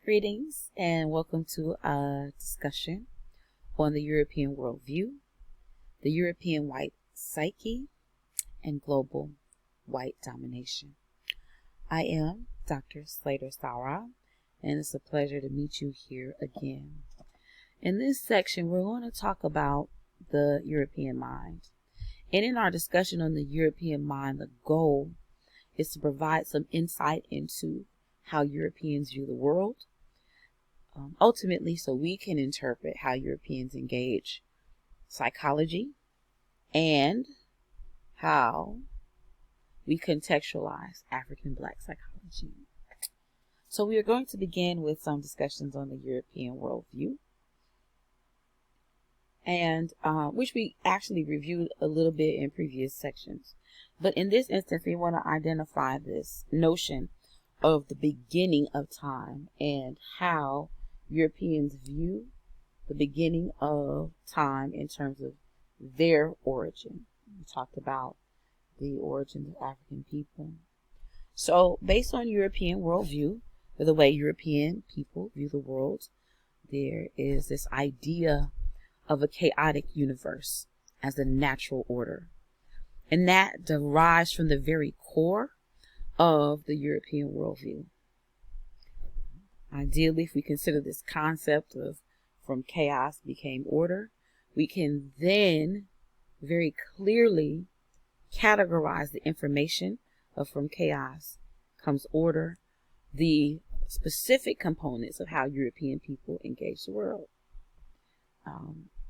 Greetings and welcome to a discussion on the European Worldview, the European White Psyche, and global white domination. I am Dr. Slater Saura, and it's a pleasure to meet you here again. In this section, we're going to talk about the European mind. And in our discussion on the European mind, the goal is to provide some insight into how Europeans view the world, ultimately so we can interpret how Europeans engage psychology and how we contextualize African Black psychology. So we are going to begin with some discussions on the European worldview, and which we actually reviewed a little bit in previous sections. But in this instance, we want to identify this notion of the beginning of time and how Europeans view the beginning of time in terms of their origin. We talked about the origins of African people. So based on European worldview, or the way European people view the world, there is this idea of a chaotic universe as a natural order. And that derives from the very core of the European worldview. Ideally, if we consider this concept of from chaos became order, we can then very clearly categorize the information of from chaos comes order, the specific components of how European people engage the world.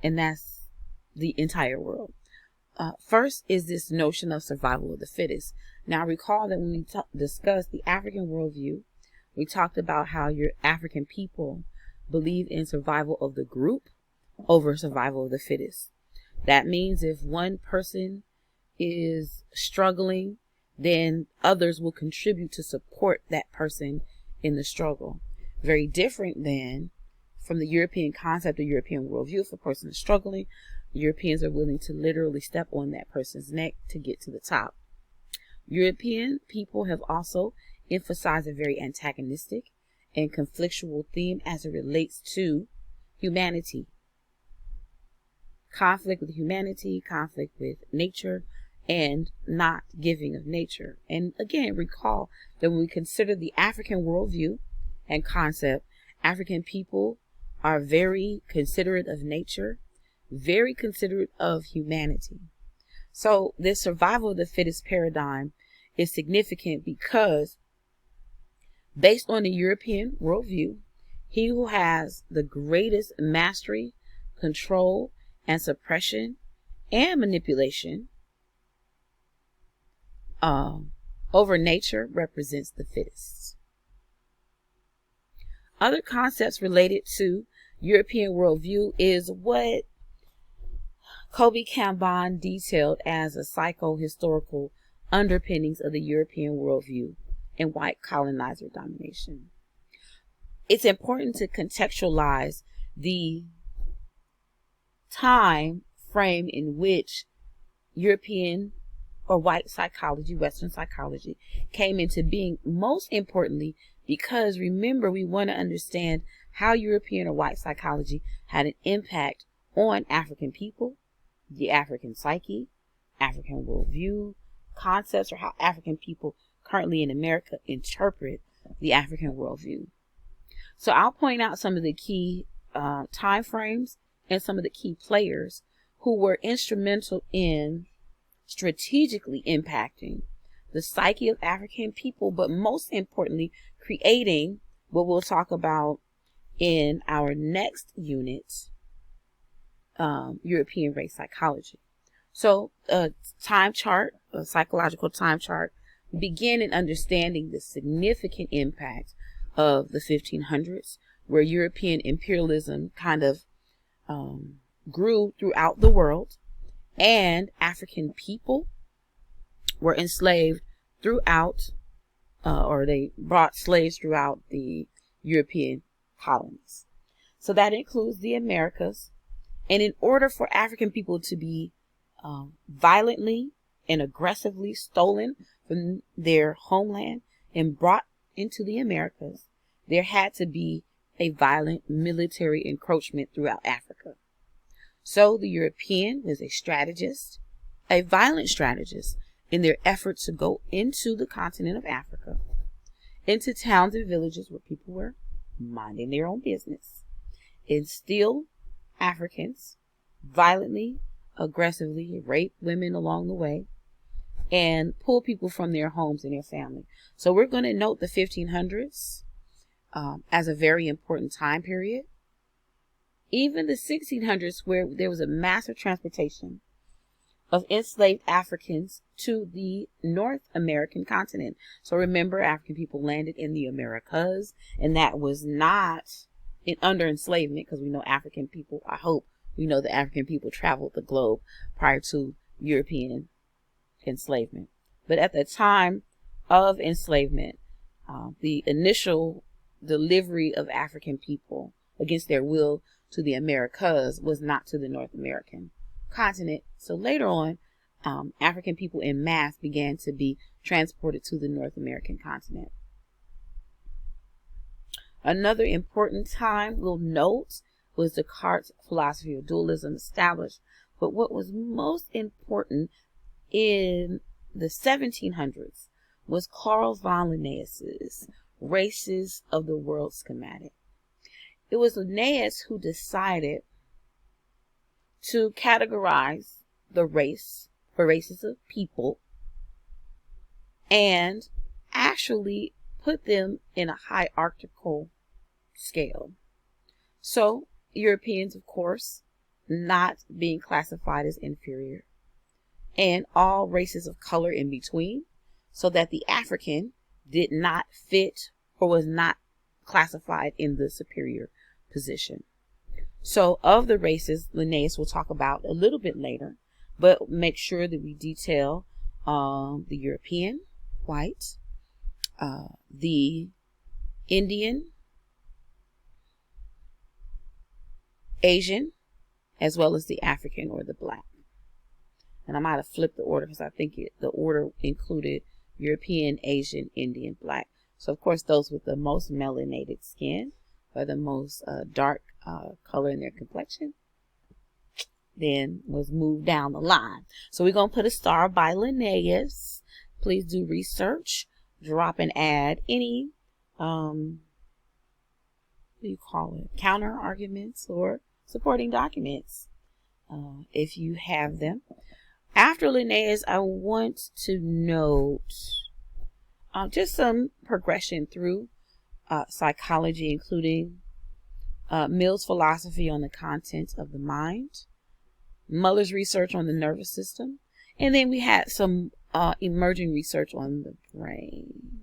And that's the entire world. First is this notion of survival of the fittest. Now recall that when we discussed the African worldview, we talked about how your African people believe in survival of the group over survival of the fittest. That means if one person is struggling, then others will contribute to support that person in the struggle. Very different than from the European concept of European worldview. If a person is struggling, Europeans are willing to literally step on that person's neck to get to the top. European people have also emphasized a very antagonistic and conflictual theme as it relates to humanity. Conflict with humanity, conflict with nature, and not giving of nature. And again, recall that when we consider the African worldview and concept, African people are very considerate of nature, very considerate of humanity. So this survival of the fittest paradigm is significant because based on the European worldview, he who has the greatest mastery, control, and suppression and manipulation over nature represents the fittest. Other concepts related to European worldview is what Kobe Kanban detailed as the psycho-historical underpinnings of the European worldview and white colonizer domination. It's important to contextualize the time frame in which European or white psychology, Western psychology, came into being, most importantly, because remember, we want to understand how European or white psychology had an impact on African people, the African psyche, African worldview, concepts, or how African people currently in America interpret the African worldview. So I'll point out some of the key time frames and some of the key players who were instrumental in strategically impacting the psyche of African people, but most importantly, creating what we'll talk about in our next unit, European race psychology. So a time chart, a psychological time chart, begin in understanding the significant impact of the 1500s, where European imperialism kind of grew throughout the world, and African people were enslaved throughout, or they brought slaves throughout the European colonies. So that includes the Americas. And in order for African people to be violently and aggressively stolen from their homeland and brought into the Americas, there had to be a violent military encroachment throughout Africa. So the European was a violent strategist in their effort to go into the continent of Africa, into towns and villages where people were minding their own business, and steal Africans, violently, aggressively rape women along the way, and pull people from their homes and their family. So we're going to note the 1500s as a very important time period. Even the 1600s, where there was a massive transportation of enslaved Africans to the North American continent. So remember, African people landed in the Americas, and that was not under enslavement, because we know African people, I hope we know that African people traveled the globe prior to European enslavement. But at the time of enslavement, the initial delivery of African people against their will to the Americas was not to the North American continent. So later on, African people in mass began to be transported to the North American continent. Another important time we'll note was Descartes' philosophy of dualism established. But what was most important in the 1700s was Carl von Linnaeus's Races of the World schematic. It was Linnaeus who decided to categorize the races of people and actually put them in a hierarchical scale. So Europeans, of course, not being classified as inferior, and all races of color in between, so that the African did not fit or was not classified in the superior position. So of the races, Linnaeus will talk about a little bit later, but make sure that we detail the European, white, the Indian, Asian, as well as the African or the black. And I might have flipped the order because I think the order included European, Asian, Indian, black. So of course those with the most melanated skin or the most dark color in their complexion then was moved down the line. So we're going to put a star by Linnaeus. Please do research, drop and add any counter arguments or supporting documents if you have them. After Linnaeus, I want to note just some progression through psychology, including Mill's philosophy on the content of the mind, Muller's research on the nervous system, and then we had some emerging research on the brain.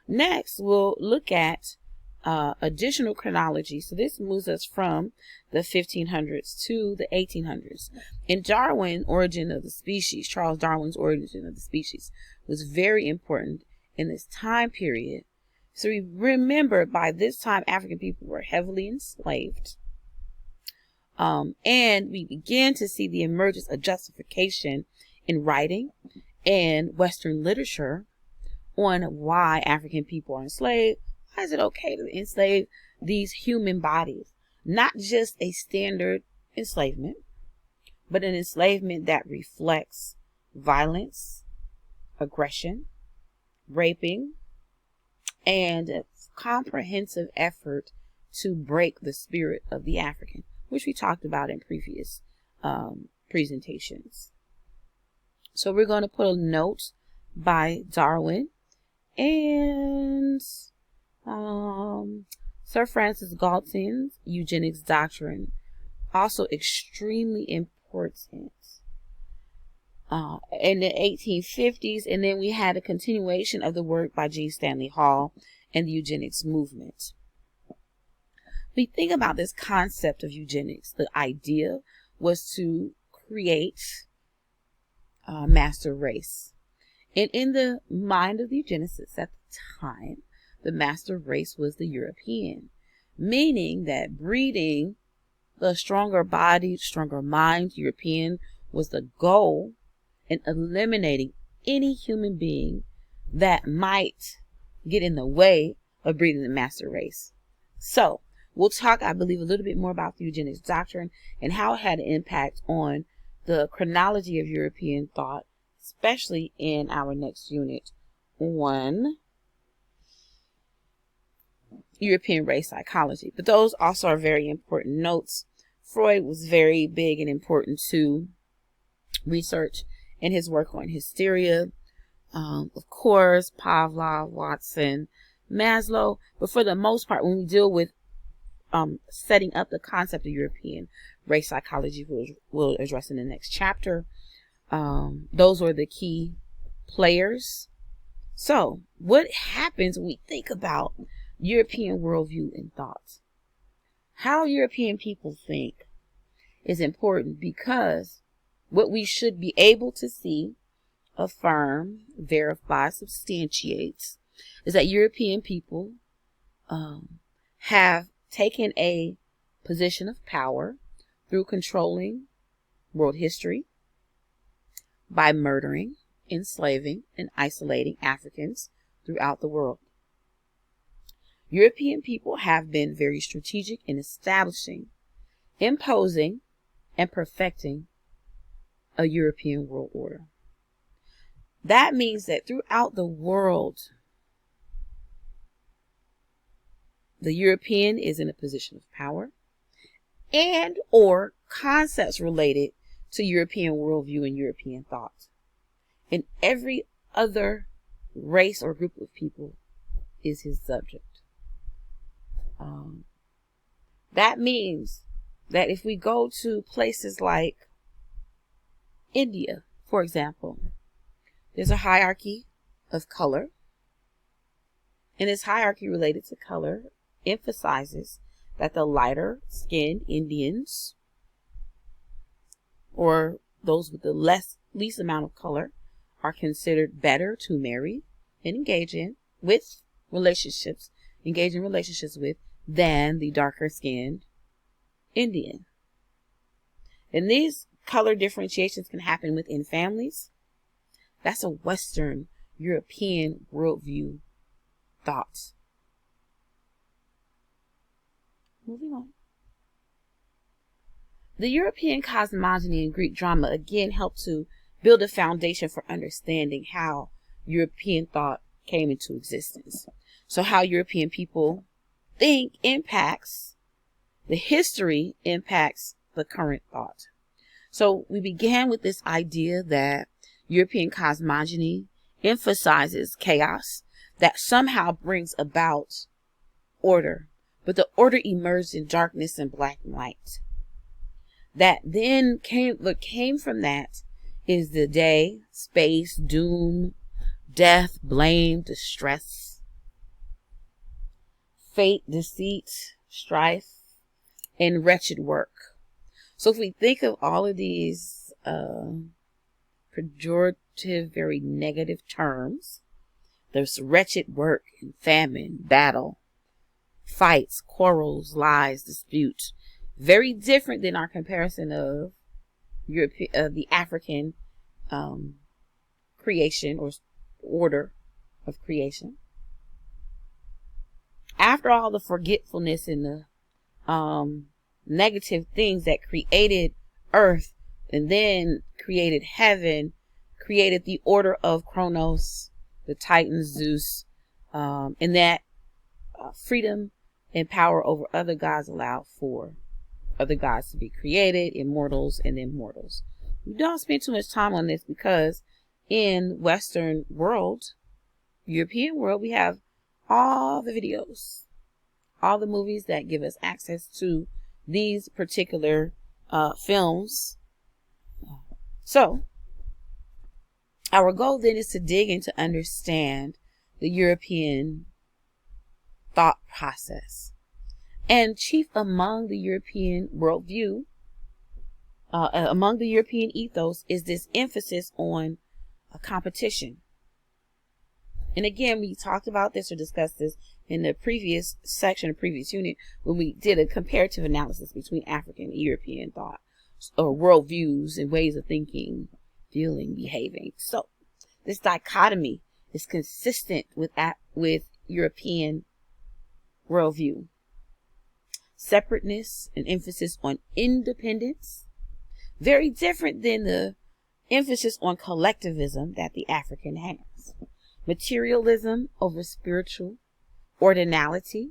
Next, we'll look at additional chronology. So this moves us from the 1500s to the 1800s. In Charles Darwin's Origin of the Species was very important in this time period. So we remember by this time African people were heavily enslaved. And we began to see the emergence of justification in writing and Western literature on why African people are enslaved. Why is it okay to enslave these human bodies? Not just a standard enslavement, but an enslavement that reflects violence, aggression, raping, and a comprehensive effort to break the spirit of the African, which we talked about in previous presentations. So we're going to put a note by Darwin and Sir Francis Galton's eugenics doctrine, also extremely important in the 1850s. And then we had a continuation of the work by G. Stanley Hall and the eugenics movement. We think about this concept of eugenics. The idea was to create a master race. And in the mind of the eugenicists at the time, the master race was the European, meaning that breeding the stronger bodied, stronger mind European was the goal, and eliminating any human being that might get in the way of breeding the master race. So we'll talk, I believe, a little bit more about the eugenics doctrine and how it had an impact on the chronology of European thought, especially in our next unit on European race psychology. But those also are very important notes. Freud was very big and important to research in his work on hysteria. Of course, Pavlov, Watson, Maslow. But for the most part, when we deal with setting up the concept of European race psychology, we'll address in the next chapter. Those were the key players. So what happens when we think about European worldview and thoughts? How European people think is important, because what we should be able to see, affirm, verify, substantiates is that European people have taken a position of power through controlling world history by murdering, enslaving, and isolating Africans throughout the world. European people have been very strategic in establishing, imposing, and perfecting a European world order. That means that throughout the world, the European is in a position of power and or concepts related to European worldview and European thought. And every other race or group of people is his subject. That means that if we go to places like India, for example, there's a hierarchy of color. And this hierarchy related to color emphasizes that the lighter skinned Indians, or those with the least amount of color, are considered better to marry and engage in relationships with than the darker skinned Indian. And these color differentiations can happen within families. That's a Western European worldview thought. Moving on. The European cosmogony and Greek drama again helped to build a foundation for understanding how European thought came into existence. So how European people think impacts the history, impacts the current thought. So we began with this idea that European cosmogony emphasizes chaos that somehow brings about order, but the order emerged in darkness and black and white. What came from that is the day, space, doom, death, blame, distress, fate, deceit, strife, and wretched work. So if we think of all of these pejorative, very negative terms, there's wretched work and famine, battle, fights, quarrels, lies, dispute. Very different than our comparison of the African creation or order of creation. After all the forgetfulness and the negative things that created earth and then created heaven, created the order of Kronos, the Titan Zeus, and that freedom and power over other gods allowed for other gods to be created, immortals and immortals. We don't spend too much time on this because in Western world, European world, we have all the videos, all the movies that give us access to these particular films. So our goal then is to dig in to understand the European thought process. And chief among the European worldview, among the European ethos, is this emphasis on a competition. And again, we talked about this or discussed this in the previous section, the previous unit, when we did a comparative analysis between African and European thought, or worldviews and ways of thinking, feeling, behaving. So this dichotomy is consistent with European worldview. Separateness and emphasis on independence. Very different than the emphasis on collectivism that the African has. Materialism over spiritual, ordinality,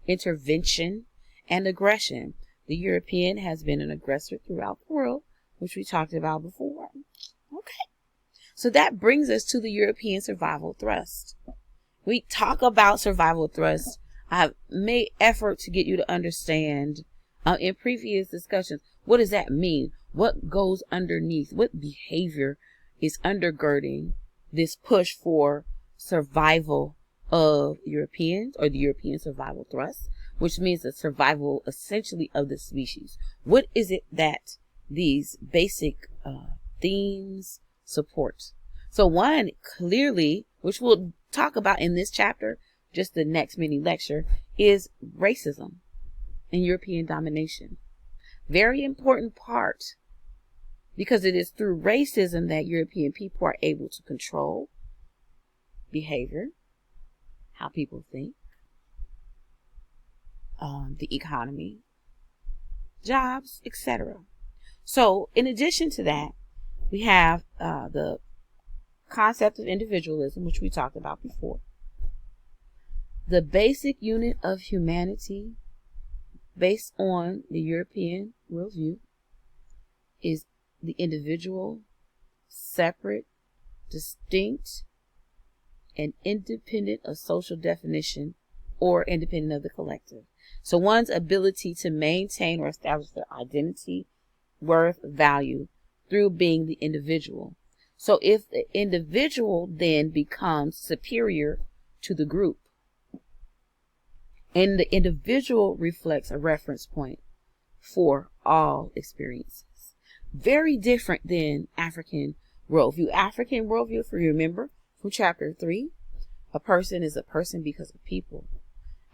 intervention, and aggression. The European has been an aggressor throughout the world, which we talked about before. Okay. So that brings us to the European survival thrust. We talk about survival thrust. I've made effort to get you to understand in previous discussions, what does that mean? What goes underneath? What behavior is undergirding this push for survival of Europeans, or the European survival thrust, which means the survival essentially of the species? What is it that these basic themes support? So one, clearly, which we'll talk about in this chapter, just the next mini lecture, is racism and European domination. Very important part, because it is through racism that European people are able to control behavior, how people think, the economy, jobs, etc. So in addition to that, we have the concept of individualism, which we talked about before. The basic unit of humanity based on the European worldview is the individual, separate, distinct, and independent of social definition, or independent of the collective. So one's ability to maintain or establish their identity, worth, value through being the individual. So if the individual then becomes superior to the group, and the individual reflects a reference point for all experiences. Very different than African worldview. African worldview, if you remember from chapter 3, a person is a person because of people.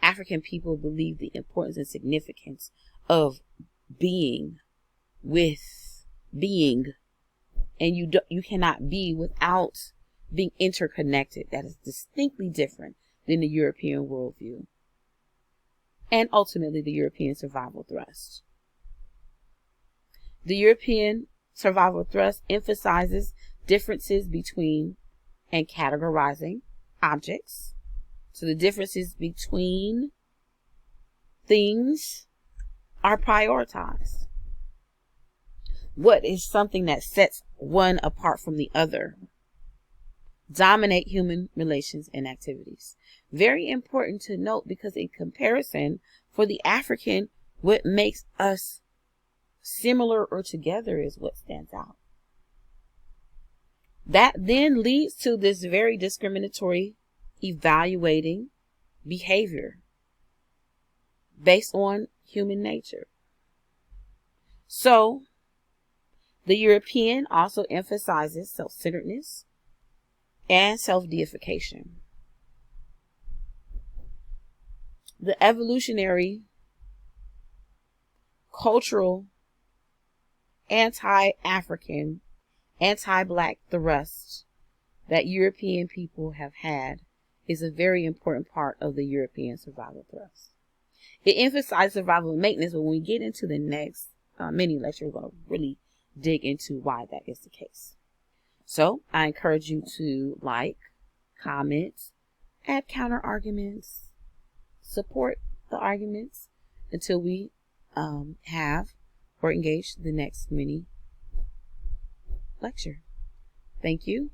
African people believe the importance and significance of being with being. And you cannot be without being interconnected. That is distinctly different than the European worldview. And ultimately the European survival thrust. The European survival thrust emphasizes differences between and categorizing objects. So the differences between things are prioritized. What is something that sets one apart from the other? Dominate human relations and activities. Very important to note, because in comparison, for the African, what makes us similar or together is what stands out. That then leads to this very discriminatory evaluating behavior based on human nature. So, the European also emphasizes self-centeredness and self-deification. The evolutionary, cultural, anti-African, anti-black thrust that European people have had is a very important part of the European survival thrust. It emphasizes survival and maintenance, but when we get into the next mini lecture, we're going to really dig into why that is the case. So I encourage you to like, comment, add counter arguments, support the arguments until we have or engage the next mini lecture. Thank you.